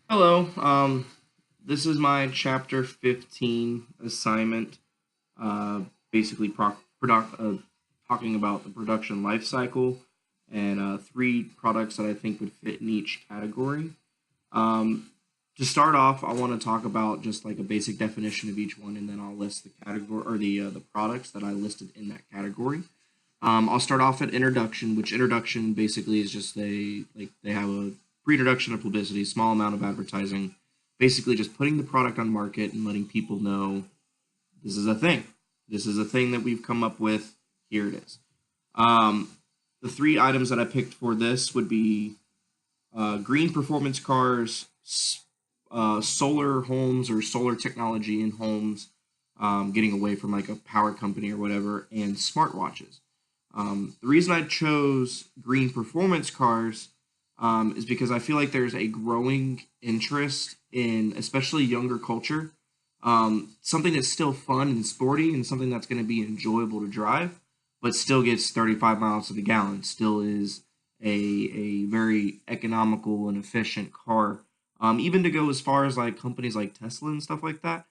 Hello. This is my chapter 15 assignment. Uh, basically, talking about the production life cycle and three products that I think would fit in each category. Um, to start off, I want to talk about just like a basic definition of each one, and then I'll list the category or the products that I listed in that category. I'll start off at introduction, which introduction basically is just they have a pre-introduction of publicity, small amount of advertising, basically just putting the product on market and letting people know this is a thing. This is a thing that we've come up with. Here it is. Um, the three items that I picked for this would be green performance cars, solar homes or solar technology in homes, getting away from like a power company or whatever, and smartwatches. The reason I chose green performance cars is because I feel like there's a growing interest in, especially younger culture, something that's still fun and sporty and something that's going to be enjoyable to drive, but still gets 35 miles to the gallon, still is a very economical and efficient car. Even to go as far as like companies like Tesla and stuff like that.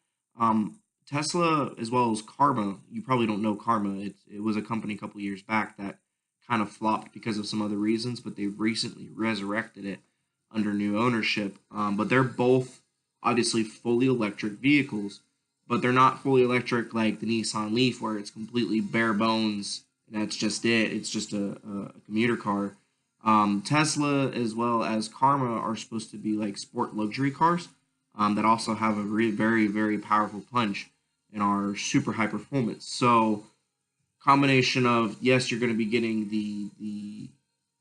Tesla, as well as Karma, you probably don't know Karma. It was a company a couple years back that kind of flopped because of some other reasons, but they've recently resurrected it under new ownership. But they're both obviously fully electric vehicles, but they're not fully electric like the Nissan Leaf, where it's completely bare bones and that's just it. It's just a commuter car. Tesla as well as Karma are supposed to be like sport luxury cars that also have a very, very powerful punch and are super high performance. So combination of yes, you're going to be getting the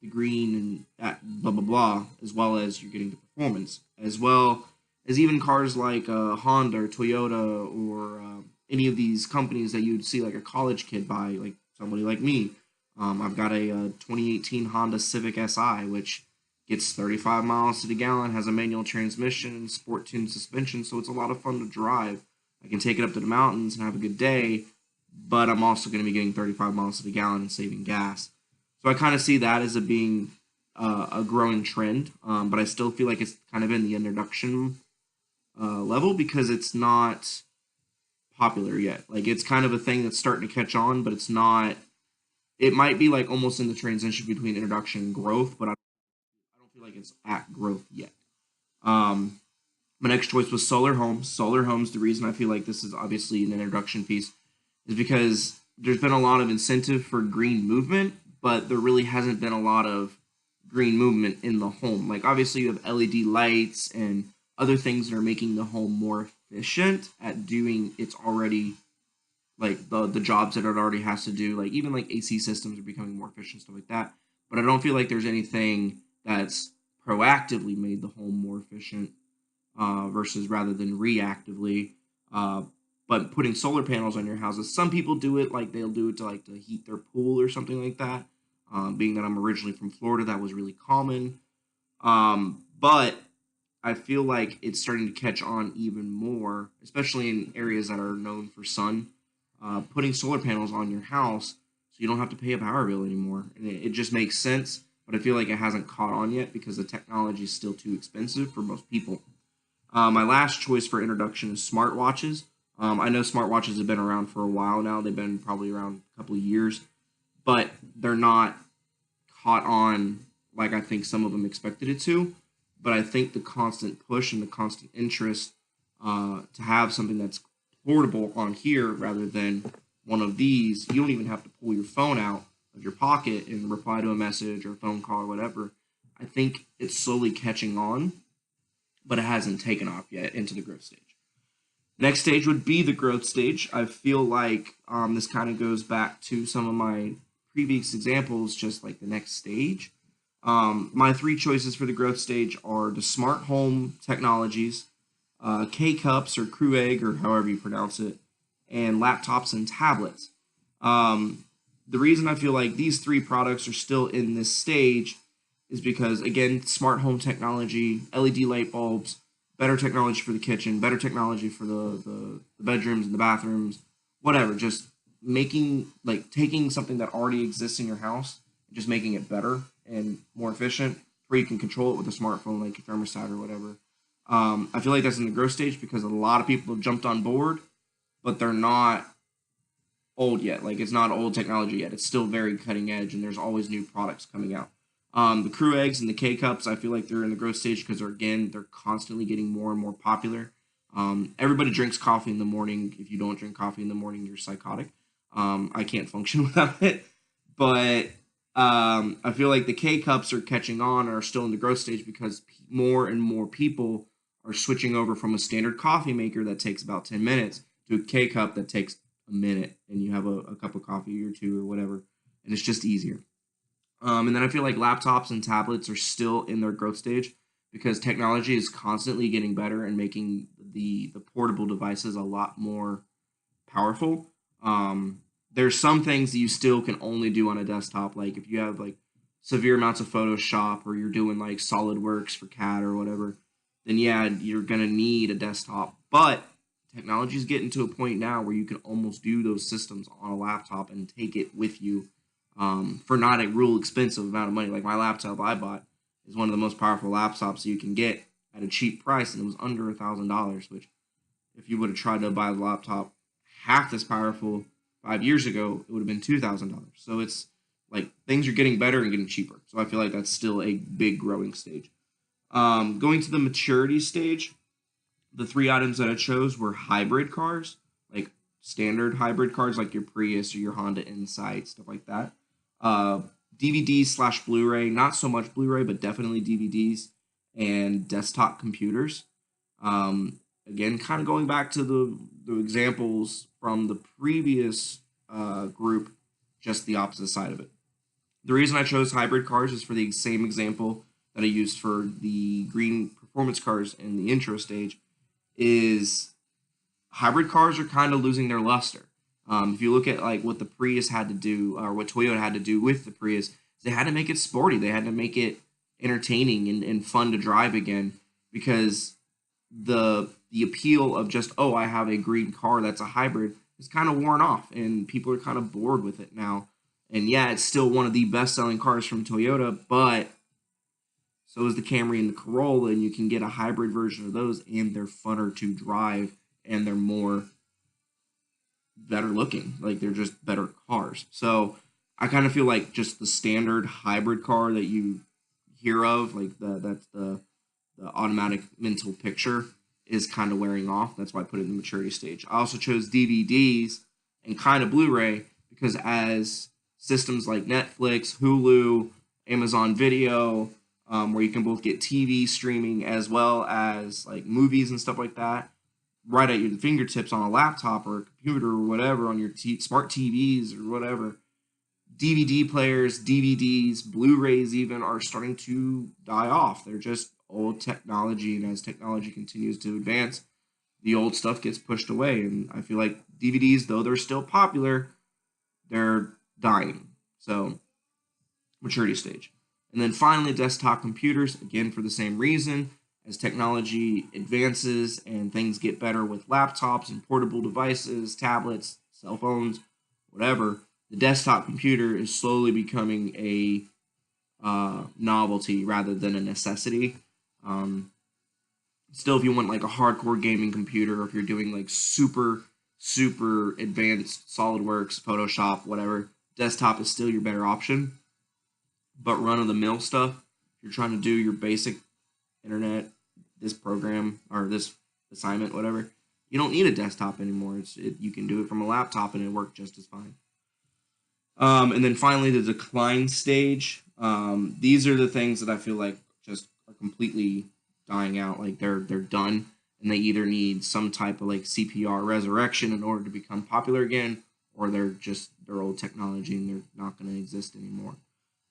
green and blah blah blah, as well as you're getting the performance, as well as even cars like Honda or Toyota or any of these companies that you'd see like a college kid buy, like somebody like me. I've got a 2018 Honda Civic Si, which gets 35 miles to the gallon, has a manual transmission and sport tuned suspension, so it's a lot of fun to drive. I can take it up to the mountains and have a good day, but I'm also going to be getting 35 miles to the gallon and saving gas. So I kind of see that as a being a growing trend, but I still feel like it's kind of in the introduction level because it's not popular yet. Like it's kind of a thing that's starting to catch on, but it's not. It might be like almost in the transition between introduction and growth, but I don't feel like it's at growth yet. Um, my next choice was solar homes. Solar homes. The reason I feel like this is obviously an introduction piece is because there's been a lot of incentive for green movement, but there really hasn't been a lot of green movement in the home. Like obviously you have LED lights and other things that are making the home more efficient at doing its already like the jobs that it already has to do. Like even like AC systems are becoming more efficient, stuff like that. But I don't feel like there's anything that's proactively made the home more efficient versus rather than reactively. Uh, but putting solar panels on your houses, some people do it like they'll do it to like to heat their pool or something like that. Being that I'm originally from Florida, that was really common. But I feel like it's starting to catch on even more, especially in areas that are known for sun. Putting solar panels on your house so you don't have to pay a power bill anymore. And it just makes sense, but I feel like it hasn't caught on yet because the technology is still too expensive for most people. My last choice for introduction is smartwatches. I know smartwatches have been around for a while now. They've been probably around a couple of years, but they're not caught on like I think some of them expected it to. But I think the constant push and the constant interest to have something that's portable on here rather than one of these, you don't even have to pull your phone out of your pocket and reply to a message or a phone call or whatever. I think it's slowly catching on, but it hasn't taken off yet into the growth stage. Next stage would be the growth stage. I feel like this kind of goes back to some of my previous examples, just like the next stage. My three choices for the growth stage are the smart home technologies, K cups or Krueg or however you pronounce it, and laptops and tablets. The reason I feel like these three products are still in this stage is because again, smart home technology, LED light bulbs, better technology for the kitchen, better technology for the bedrooms and the bathrooms, whatever. Just making like taking something that already exists in your house, and just making it better and more efficient, where you can control it with a smartphone, like your thermostat or whatever. I feel like that's in the growth stage because a lot of people have jumped on board, but they're not old yet. Like it's not old technology yet. It's still very cutting edge, and there's always new products coming out. The crew eggs and the K cups, I feel like they're in the growth stage because they're constantly getting more and more popular. Everybody drinks coffee in the morning. If you don't drink coffee in the morning, you're psychotic. I can't function without it. But I feel like the K cups are catching on and are still in the growth stage because more and more people are switching over from a standard coffee maker that takes about 10 minutes to a K cup that takes a minute, and you have a cup of coffee or two or whatever, and it's just easier. And then I feel like laptops and tablets are still in their growth stage because technology is constantly getting better and making the portable devices a lot more powerful. There's some things that you still can only do on a desktop, like if you have like severe amounts of Photoshop or you're doing like SolidWorks for CAD or whatever, then yeah, you're gonna need a desktop. But technology is getting to a point now where you can almost do those systems on a laptop and take it with you for not a real expensive amount of money. Like my laptop I bought is one of the most powerful laptops you can get at a cheap price, and it was under $1,000. Which, if you would have tried to buy a laptop half this powerful 5 years ago, it would have been $2,000. So it's like things are getting better and getting cheaper. So I feel like that's still a big growing stage. Going to the maturity stage, the three items that I chose were hybrid cars, like standard hybrid cars, like your Prius or your Honda Insight, stuff like that. Uh, DVDs slash Blu-ray, not so much Blu-ray, but definitely DVDs and desktop computers. Again, kind of going back to the examples from the previous group, just the opposite side of it. The reason I chose hybrid cars is for the same example that I used for the green performance cars in the intro stage, is hybrid cars are kind of losing their luster. If you look at like what the Prius had to do, or what Toyota had to do with the Prius, they had to make it sporty. They had to make it entertaining and fun to drive again because the appeal of just, oh, I have a green car that's a hybrid is kind of worn off, and people are kind of bored with it now. And yeah, it's still one of the best selling cars from Toyota, but so is the Camry and the Corolla, and you can get a hybrid version of those, and they're funner to drive, and they're more better looking. Like they're just better cars. So I kind of feel like just the standard hybrid car that you hear of, like the automatic mental picture, is kind of wearing off. That's why I put it in the maturity stage. I also chose DVDs and kind of Blu-ray because as systems like Netflix, Hulu, Amazon Video, where you can both get TV streaming as well as like movies and stuff like that, right at your fingertips on a laptop or a computer or whatever, on your smart TVs or whatever. DVD players, DVDs, Blu-rays even are starting to die off. They're just old technology, and as technology continues to advance, the old stuff gets pushed away. And I feel like DVDs, though they're still popular, they're dying. So, maturity stage. And then finally, desktop computers, again for the same reason. As technology advances and things get better with laptops and portable devices, tablets, cell phones, whatever, the desktop computer is slowly becoming a novelty rather than a necessity. Um, Still, if you want like a hardcore gaming computer, or if you're doing like super advanced SolidWorks, Photoshop, whatever, desktop is still your better option. But run of the mill stuff, if you're trying to do your basic internet, this program or this assignment, whatever, you don't need a desktop anymore. You can do it from a laptop and it works just as fine. And then finally, the decline stage. These are the things that I feel like just are completely dying out. Like they're done, and they either need some type of like CPR resurrection in order to become popular again, or they're old technology and they're not going to exist anymore.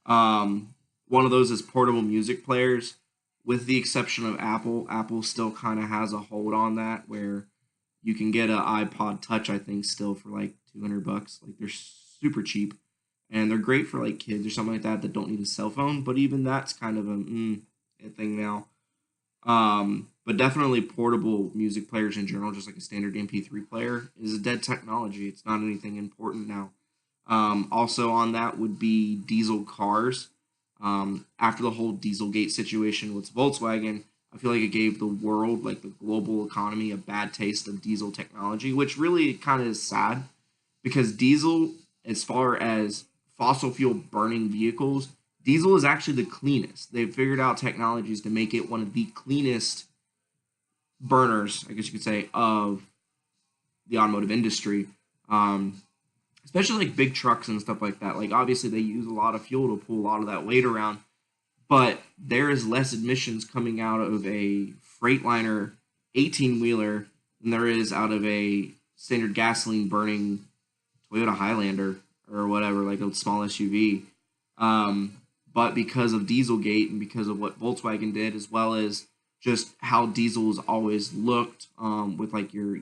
One of those is portable music players. With the exception of Apple, Apple still kind of has a hold on that where you can get an iPod Touch, I think, still for like $200. Like they're super cheap, and they're great for like kids or something like that don't need a cell phone. But even that's kind of a thing now. But definitely portable music players in general, just like a standard MP3 player, is a dead technology. It's not anything important now. Also on that would be diesel cars. After the whole Dieselgate situation with Volkswagen, I feel like it gave the world, like the global economy, a bad taste of diesel technology, which really kind of is sad because diesel, as far as fossil fuel burning vehicles, diesel is actually the cleanest. They've figured out technologies to make it one of the cleanest burners, I guess you could say, of the automotive industry. Um, Especially like big trucks and stuff like that. Like obviously they use a lot of fuel to pull a lot of that weight around, but there is less emissions coming out of a Freightliner 18 wheeler than there is out of a standard gasoline burning Toyota Highlander or whatever, like a small SUV. Um, but because of Dieselgate and because of what Volkswagen did, as well as just how diesels always looked, with like your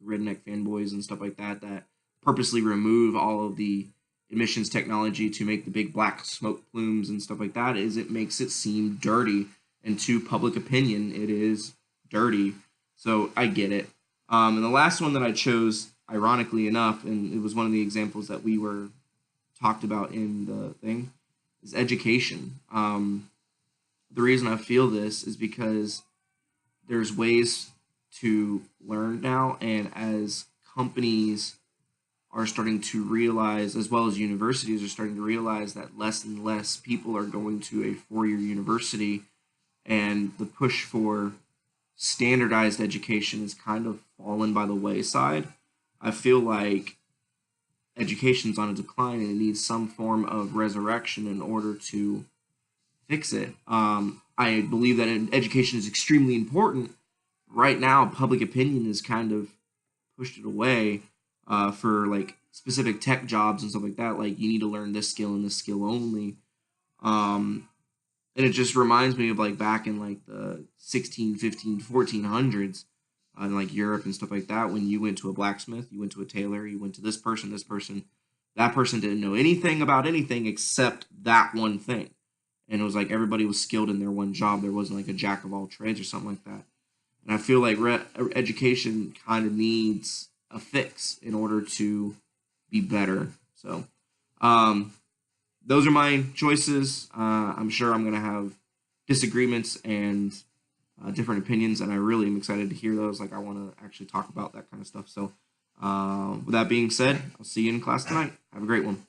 redneck fanboys and stuff like that, that purposely remove all of the emissions technology to make the big black smoke plumes and stuff like that, is it makes it seem dirty, and to public opinion it is dirty. So I get it. And the last one that I chose, ironically enough, and it was one of the examples that we were talked about in the thing, is education. The reason I feel this is because there's ways to learn now, and as companies are starting to realize, as well as universities are starting to realize, that less and less people are going to a 4-year university, and the push for standardized education is kind of fallen by the wayside. I feel like education's on a decline and it needs some form of resurrection in order to fix it. I believe that education is extremely important. Right now, public opinion has kind of pushed it away, for like specific tech jobs and stuff like that. Like you need to learn this skill and this skill only. Um, and it just reminds me of like back in like the 16, 15, 1400s, in like Europe and stuff like that. When you went to a blacksmith, you went to a tailor, you went to this person, that person didn't know anything about anything except that one thing. And it was like everybody was skilled in their one job. There wasn't like a jack of all trades or something like that. And I feel like education kind of needs a fix in order to be better. So, um, those are my choices. I'm sure I'm going to have disagreements and different opinions, and I really am excited to hear those. Like, I want to actually talk about that kind of stuff. So, with that being said, I'll see you in class tonight. Have a great one.